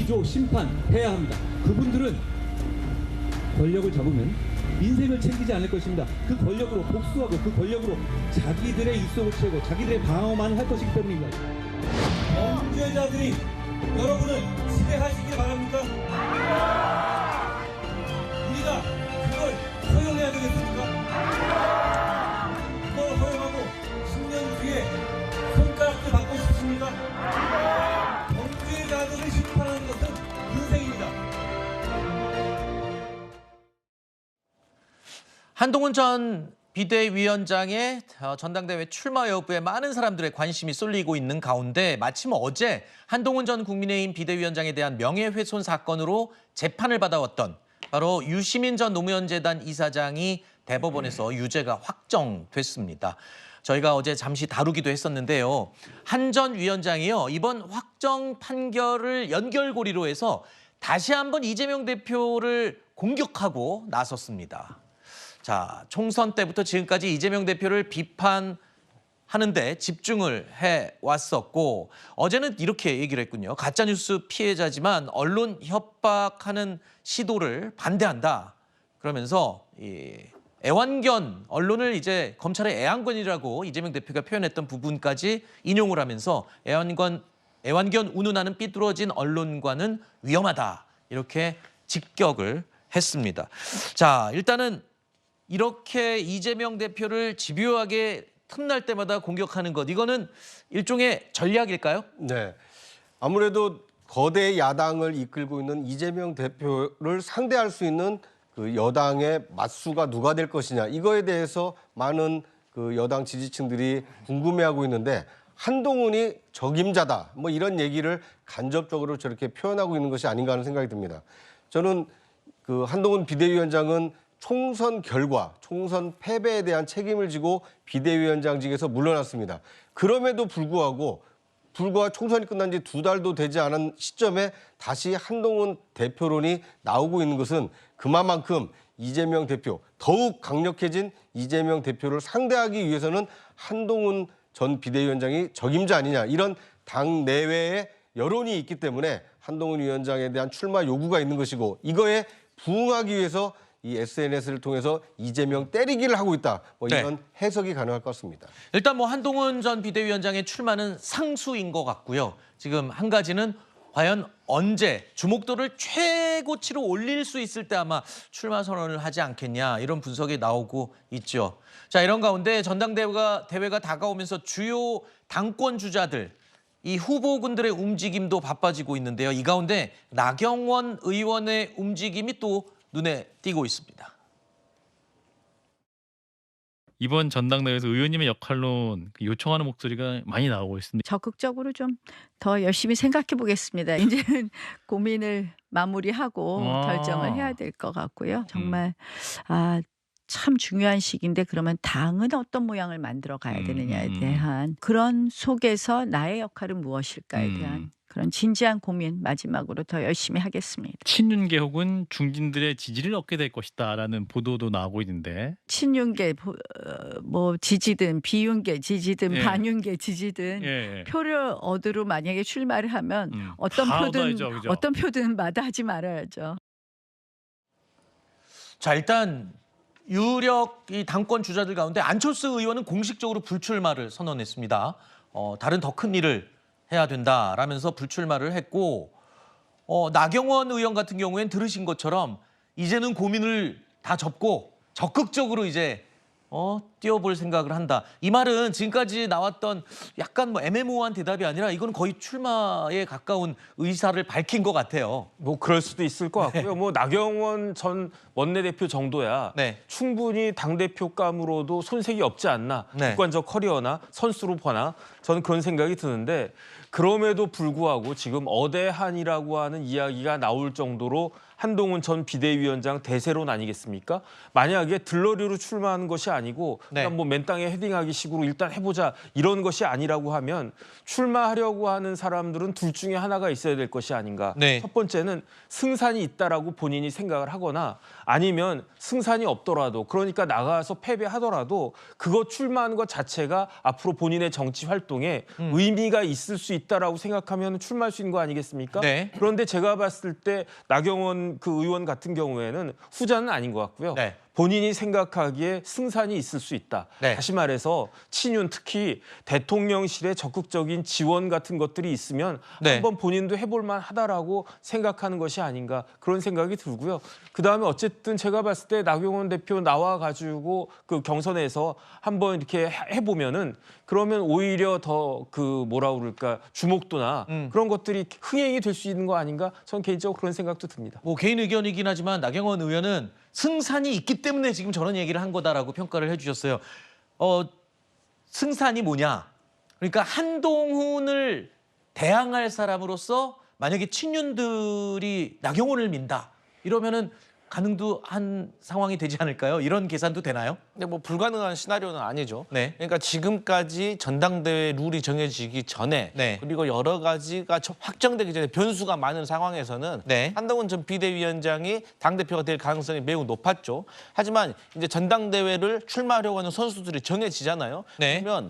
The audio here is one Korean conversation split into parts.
위조, 심판해야 합니다. 그분들은 권력을 잡으면 민생을 챙기지 않을 것입니다. 그 권력으로 복수하고 그 권력으로 자기들의 입속을 채우고 자기들의 방어만 할 것이기 때문입니다. 범죄자들이 여러분을 지배하시길 바랍니까? 우리가 그걸 허용해야 되겠습니까? 그걸 허용하고 10년 뒤에 손가락질 받고 싶습니까? 범죄자들을 심판하는 것은 인생입니다. 한동훈 전 비대위원장의 전당대회 출마 여부에 많은 사람들의 관심이 쏠리고 있는 가운데 마침 어제 한동훈 전 국민의힘 비대위원장에 대한 명예훼손 사건으로 재판을 받아왔던 바로 유시민 전 노무현재단 이사장이 대법원에서 유죄가 확정됐습니다. 저희가 어제 잠시 다루기도 했었는데요. 한 전 위원장이요, 이번 확정 판결을 연결고리로 해서 다시 한번 이재명 대표를 공격하고 나섰습니다. 자, 총선 때부터 지금까지 이재명 대표를 비판하는데 집중을 해왔었고 어제는 이렇게 얘기를 했군요. 가짜뉴스 피해자지만 언론 협박하는 시도를 반대한다. 그러면서 애완견, 언론을 이제 검찰의 애완견이라고 이재명 대표가 표현했던 부분까지 인용을 하면서 애완견 운운하는 삐뚤어진 언론과는 위험하다. 이렇게 직격을 했습니다. 자, 일단은 이렇게 이재명 대표를 집요하게 틈날 때마다 공격하는 것, 이거는 일종의 전략일까요? 네. 아무래도 거대 야당을 이끌고 있는 이재명 대표를 상대할 수 있는 그 여당의 맞수가 누가 될 것이냐, 이거에 대해서 많은 그 여당 지지층들이 궁금해하고 있는데 한동훈이 적임자다, 뭐 이런 얘기를 간접적으로 저렇게 표현하고 있는 것이 아닌가 하는 생각이 듭니다. 저는 그 한동훈 비대위원장은 총선 결과, 총선 패배에 대한 책임을 지고 비대위원장직에서 물러났습니다. 그럼에도 불구하고 불과 총선이 끝난 지 2달도 되지 않은 시점에 다시 한동훈 대표론이 나오고 있는 것은 그만큼 이재명 대표, 더욱 강력해진 이재명 대표를 상대하기 위해서는 한동훈 전 비대위원장이 적임자 아니냐, 이런 당 내외의 여론이 있기 때문에 한동훈 위원장에 대한 출마 요구가 있는 것이고, 이거에 부응하기 위해서 이 SNS를 통해서 이재명 때리기를 하고 있다, 뭐 이런 해석이 가능할 것 같습니다. 일단 뭐 한동훈 전 비대위원장의 출마는 상수인 것 같고요. 지금 한 가지는 과연 언제 주목도를 최고치로 올릴 수 있을 때 아마 출마 선언을 하지 않겠냐, 이런 분석이 나오고 있죠. 자, 이런 가운데 대회가 다가오면서 주요 당권 주자들, 이 후보군들의 움직임도 바빠지고 있는데요. 이 가운데 나경원 의원의 움직임이 또 눈에 띄고 있습니다. 이번 전당대회에서 의원님의 역할로 요청하는 목소리가 많이 나오고 있습니다. 적극적으로 좀 더 열심히 생각해 보겠습니다. 이제는 고민을 마무리하고 결정을 해야 될 것 같고요. 정말 참 중요한 시기인데, 그러면 당은 어떤 모양을 만들어 가야 되느냐에 대한, 그런 속에서 나의 역할은 무엇일까에 대한 그런 진지한 고민 마지막으로 더 열심히 하겠습니다. 친윤계 혹은 중진들의 지지를 얻게 될 것이다라는 보도도 나오고 있는데, 친윤계 뭐 지지든 비윤계 지지든 반윤계 지지든 표를 얻으러 만약에 출마를 하면 어떤 표든 마다하지 말아야죠. 자, 일단 유력 이 당권 주자들 가운데 안철수 의원은 공식적으로 불출마를 선언했습니다. 다른 더 큰 일을 해야 된다라면서 불출마를 했고, 나경원 의원 같은 경우엔 들으신 것처럼 이제는 고민을 다 접고 적극적으로 이제 뛰어볼 생각을 한다. 이 말은 지금까지 나왔던 약간 뭐 애매모호한 대답이 아니라 이건 거의 출마에 가까운 의사를 밝힌 것 같아요. 뭐 그럴 수도 있을 것 같고요. 뭐 나경원 전 원내대표 정도야 충분히 당대표감으로도 손색이 없지 않나. 객관적 커리어나 선수로 보나 저는 그런 생각이 드는데, 그럼에도 불구하고 지금 어대한이라고 하는 이야기가 나올 정도로 한동훈 전 비대위원장 대세론 아니겠습니까? 만약에 들러리로 출마하는 것이 아니고 네. 그러니까 뭐 맨땅에 헤딩하기 식으로 일단 해보자 이런 것이 아니라고 하면 출마하려고 하는 사람들은 둘 중에 하나가 있어야 될 것이 아닌가. 네. 첫 번째는 승산이 있다라고 본인이 생각을 하거나 아니면 승산이 없더라도 그러니까 나가서 패배하더라도 그거 출마하는 것 자체가 앞으로 본인의 정치 활동에 의미가 있을 수 있다라고 생각하면 출마할 수 있는 거 아니겠습니까? 네. 그런데 제가 봤을 때 나경원 그 의원 같은 경우에는 후자는 아닌 것 같고요. 네. 본인이 생각하기에 승산이 있을 수 있다. 네. 다시 말해서 친윤 특히 대통령실의 적극적인 지원 같은 것들이 있으면 네. 한번 본인도 해볼 만하다라고 생각하는 것이 아닌가 그런 생각이 들고요. 그다음에 어쨌든 제가 봤을 때 나경원 대표 나와가지고 그 경선에서 한번 이렇게 해보면은 그러면 오히려 더 그 뭐라 그럴까 주목도나 그런 것들이 흥행이 될 수 있는 거 아닌가 저는 개인적으로 그런 생각도 듭니다. 뭐 개인 의견이긴 하지만 나경원 의원은 승산이 있기 때문에 지금 저런 얘기를 한 거다라고 평가를 해주셨어요. 승산이 뭐냐? 그러니까 한동훈을 대항할 사람으로서 만약에 친윤들이 나경원을 민다 이러면은 가능도 한 상황이 되지 않을까요? 이런 계산도 되나요? 근데 뭐 불가능한 시나리오는 아니죠. 네. 그러니까 지금까지 전당대회 룰이 정해지기 전에 네. 그리고 여러 가지가 확정되기 전에 변수가 많은 상황에서는 네. 한동훈 전 비대위원장이 당대표가 될 가능성이 매우 높았죠. 하지만 이제 전당대회를 출마하려고 하는 선수들이 정해지잖아요. 네. 그러면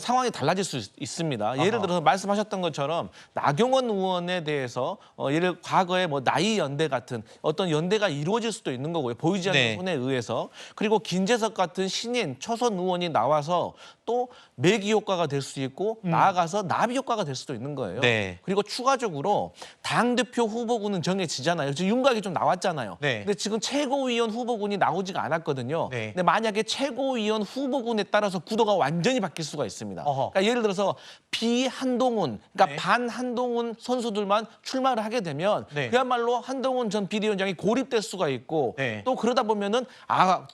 상황이 달라질 수 있습니다. 예를 들어서 말씀하셨던 것처럼 나경원 의원에 대해서 예를 과거에 뭐 나이 연대 같은 어떤 연대가 이루어질 수도 있는 거고요. 보이지 않는 네. 손에 의해서. 그리고 김재석 같은 신인 초선 의원이 나와서 또 매기 효과가 될 수 있고 나아가서 나비 효과가 될 수도 있는 거예요. 네. 그리고 추가적으로 당대표 후보군은 정해지잖아요. 지금 윤곽이 좀 나왔잖아요. 네. 근데 지금 최고위원 후보군이 나오지가 않았거든요. 네. 근데 만약에 최고위원 후보군에 따라서 구도가 완전히 바뀔 수가 있습니다. 그러니까 예를 들어서 비한동훈, 그러니까 네. 반한동훈 선수들만 출마를 하게 되면 네. 그야말로 한동훈 전 비대위원장이 고립될 수가 있고 네. 또 그러다 보면은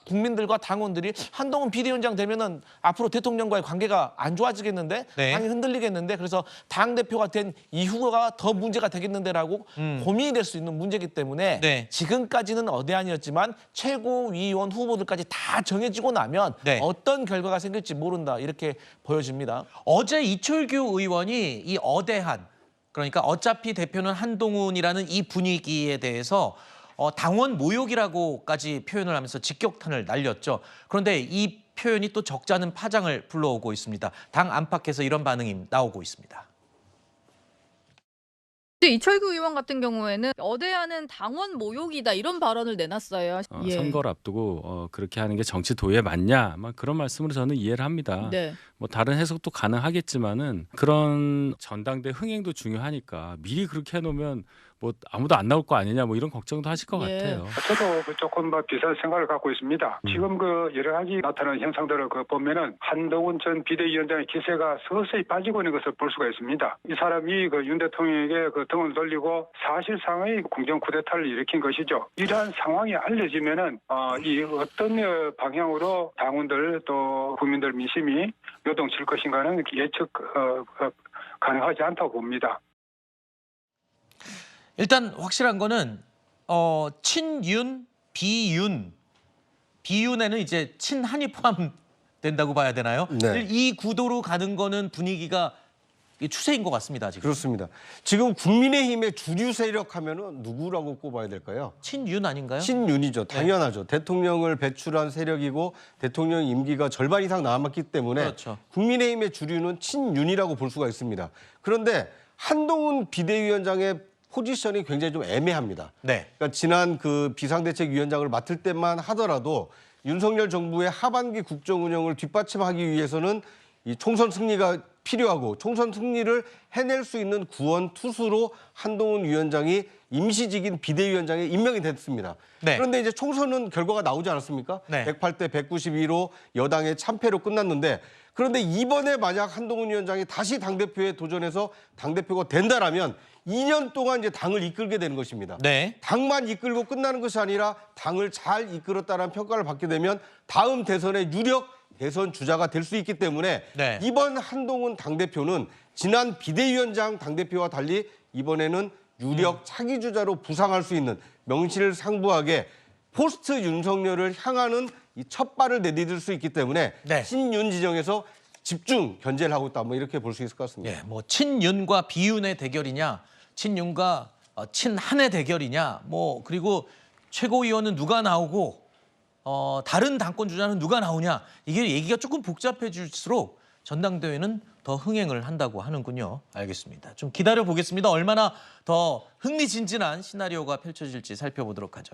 국민들과 당원들이 한동훈 비대위원장 되면은 앞으로 대통령과의 관계가 안 좋아지겠는데 네. 당이 흔들리겠는데 그래서 당 대표가 된 이후가 더 문제가 되겠는데라고 고민이 될 수 있는 문제이기 때문에 네. 지금까지는 어대안이었지만 최고위원 후보들까지 다 정해지고 나면 네. 어떤 결과가 생길지 모른다 이렇게 보여집니다. 어제 이철규 의원이 이 어대한 그러니까 어차피 대표는 한동훈이라는 이 분위기에 대해서 당원 모욕이라고까지 표현을 하면서 직격탄을 날렸죠. 그런데 이 표현이 또 적지 않은 파장을 불러오고 있습니다. 당 안팎에서 이런 반응이 나오고 있습니다. 근데 이철규 의원 같은 경우에는 어대하는 당원 모욕이다 이런 발언을 내놨어요. 예. 선거를 앞두고 그렇게 하는 게 정치 도의에 맞냐? 막 그런 말씀으로 저는 이해를 합니다. 네. 뭐 다른 해석도 가능하겠지만은 그런 전당대 흥행도 중요하니까 미리 그렇게 해놓으면 뭐 아무도 안 나올 거 아니냐 뭐 이런 걱정도 하실 것 예. 같아요. 저도 조금 비슷한 생각을 갖고 있습니다. 지금 그 여러 가지 나타나는 현상들을 보면은 한동훈 전 비대위원장의 기세가 서서히 빠지고 있는 것을 볼 수가 있습니다. 이 사람이 그 윤 대통령에게 그 등을 돌리고 사실상의 공정 쿠데타를 일으킨 것이죠. 이러한 상황이 알려지면은 이 어떤 방향으로 당원들 또 국민들 민심이 요동칠 것인가는 예측 가능하지 않다고 봅니다. 일단 확실한 거는 친윤, 비윤에는 이제 친한이 포함된다고 봐야 되나요? 네. 이 구도로 가는 거는 분위기가 추세인 것 같습니다. 지금. 그렇습니다. 지금 국민의힘의 주류 세력 하면은 누구라고 꼽아야 될까요? 친윤 아닌가요? 친윤이죠. 당연하죠. 대통령을 배출한 세력이고 대통령 임기가 절반 이상 남았기 때문에 그렇죠. 국민의힘의 주류는 친윤이라고 볼 수가 있습니다. 그런데 한동훈 비대위원장의 포지션이 굉장히 좀 애매합니다. 네. 그러니까 지난 그 비상대책위원장을 맡을 때만 하더라도 윤석열 정부의 하반기 국정 운영을 뒷받침하기 위해서는 이 총선 승리가 필요하고 총선 승리를 해낼 수 있는 구원 투수로 한동훈 위원장이 임시직인 비대위원장에 임명이 됐습니다. 네. 그런데 이제 총선은 결과가 나오지 않았습니까? 네. 108대 192로 여당의 참패로 끝났는데 그런데 이번에 만약 한동훈 위원장이 다시 당대표에 도전해서 당대표가 된다라면 2년 동안 이제 당을 이끌게 되는 것입니다. 네. 당만 이끌고 끝나는 것이 아니라 당을 잘 이끌었다는 평가를 받게 되면 다음 대선의 유력 대선 주자가 될 수 있기 때문에 네. 이번 한동훈 당대표는 지난 비대위원장 당대표와 달리 이번에는 유력 차기 주자로 부상할 수 있는 명실상부하게 포스트 윤석열을 향하는 이 첫 발을 내디딜 수 있기 때문에 네. 친윤 지정에서 집중 견제를 하고 있다. 뭐 이렇게 볼 수 있을 것 같습니다. 예, 뭐 친윤과 비윤의 대결이냐, 친윤과 친한의 대결이냐, 뭐 그리고 최고위원은 누가 나오고 다른 당권 주자는 누가 나오냐, 이게 얘기가 조금 복잡해질수록 전당대회는 더 흥행을 한다고 하는군요. 알겠습니다. 좀 기다려 보겠습니다. 얼마나 더 흥미진진한 시나리오가 펼쳐질지 살펴보도록 하죠.